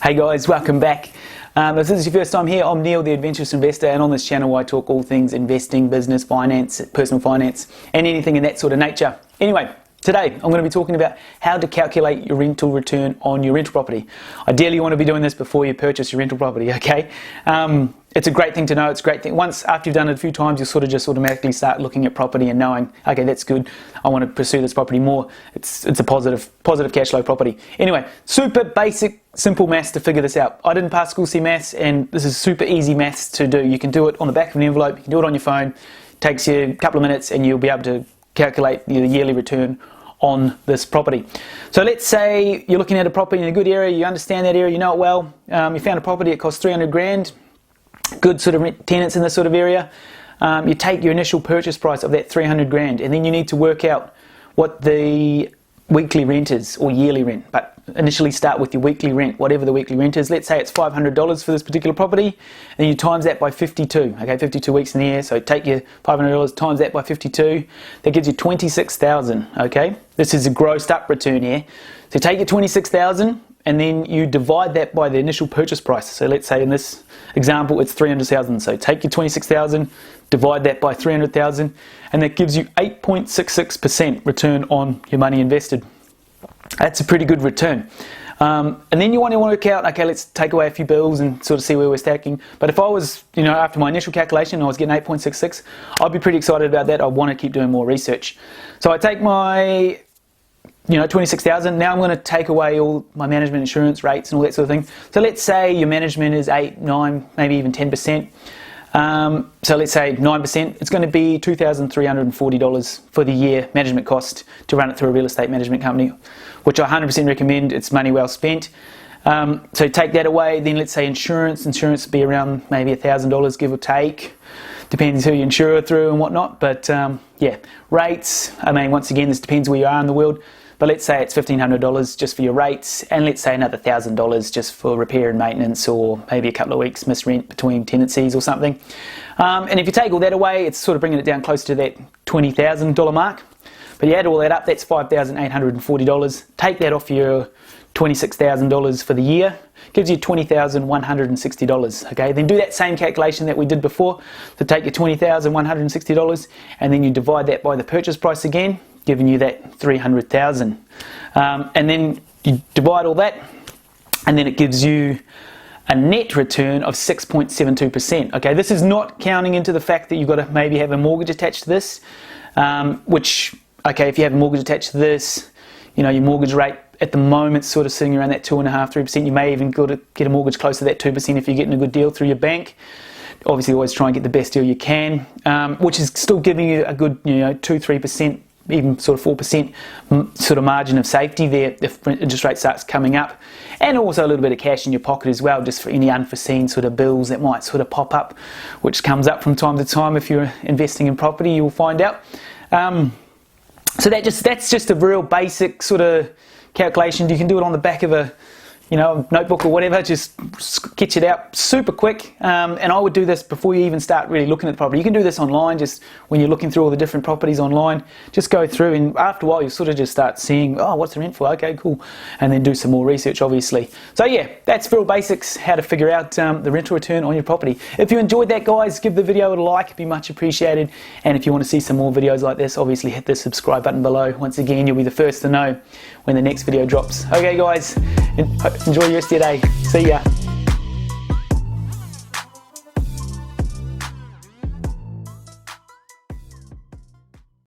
Hey guys, welcome back. If this is your first time here, I'm Neil, the Adventurous Investor, and on this channel I talk all things investing, business, finance, personal finance, and anything in that sort of nature. Anyway, today I'm going to be talking about how to calculate your rental return on your rental property. Ideally you want to be doing this before you purchase your rental property, okay? It's a great thing to know. It's a great thing. Once after you've done it a few times, you'll sort of just automatically start looking at property and knowing, okay, that's good. I want to pursue this property more. It's a positive cash flow property. Anyway, super basic, simple maths to figure this out. I didn't pass school C maths, and this is super easy maths to do. You can do it on the back of an envelope. You can do it on your phone. It takes you a couple of minutes, and you'll be able to calculate the yearly return on this property. So let's say you're looking at a property in a good area. You understand that area. You know it well. You found a property. It costs 300 grand. Good sort of tenants in this sort of area. You take your initial purchase price of that 300 grand, and then you need to work out what the weekly rent is, or yearly rent, but initially start with your weekly rent, whatever the weekly rent is. Let's say it's $500 for this particular property, and you times that by 52, okay, 52 weeks in the year. So take your $500, times that by 52, that gives you $26,000, okay? This is a grossed up return here. So take your $26,000, and then you divide that by the initial purchase price. So let's say in this example it's 300,000. So take your 26,000, divide that by 300,000, and that gives you 8.66% return on your money invested. That's a pretty good return. And then you want to work out, okay, let's take away a few bills and sort of see where we're stacking. But if I was, after my initial calculation, I was getting 8.66, I'd be pretty excited about that. I want to keep doing more research. So I take my 26,000. Now I'm going to take away all my management insurance rates and all that sort of thing. So let's say your management is 8, 9, maybe even 10%. So let's say 9%. It's going to be $2,340 for the year management cost to run it through a real estate management company, which I 100% recommend. It's money well spent. So take that away. Then let's say insurance would be around maybe $1,000, give or take. Depends who you insure through and whatnot. But yeah, rates. I mean, once again, this depends where you are in the world. But let's say it's $1,500 just for your rates, and let's say another $1,000 just for repair and maintenance, or maybe a couple of weeks missed rent between tenancies or something. And if you take all that away, it's sort of bringing it down close to that $20,000 mark. But you add all that up, that's $5,840. Take that off your $26,000 for the year, gives you $20,160. Okay, then do that same calculation that we did before. So take your $20,160, and then you divide that by the purchase price again, giving you that 300,000. And then you divide all that, and then it gives you a net return of 6.72%. Okay, this is not counting into the fact that you've got to maybe have a mortgage attached to this, which, okay, if you have a mortgage attached to this, your mortgage rate at the moment sort of sitting around that 2.5%, 3%. You may even get a mortgage close to that 2% if you're getting a good deal through your bank. Obviously, always try and get the best deal you can, which is still giving you a good, 2-3%, even sort of 4% sort of margin of safety there if interest rate starts coming up, and also a little bit of cash in your pocket as well, just for any unforeseen sort of bills that might sort of pop up, which comes up from time to time. If you're investing in property, you'll find out. So that's just a real basic sort of calculation. You can do it on the back of a notebook or whatever, just sketch it out super quick. And I would do this before you even start really looking at the property. You can do this online, just when you're looking through all the different properties online. Just go through, and after a while you'll sort of just start seeing, oh, what's the rent for? Okay, cool. And then do some more research, obviously. So yeah, that's real basics, how to figure out the rental return on your property. If you enjoyed that, guys, give the video a like, it'd be much appreciated. And if you want to see some more videos like this, obviously hit the subscribe button below. Once again, you'll be the first to know when the next video drops. Okay guys, enjoy the rest of your day. See ya.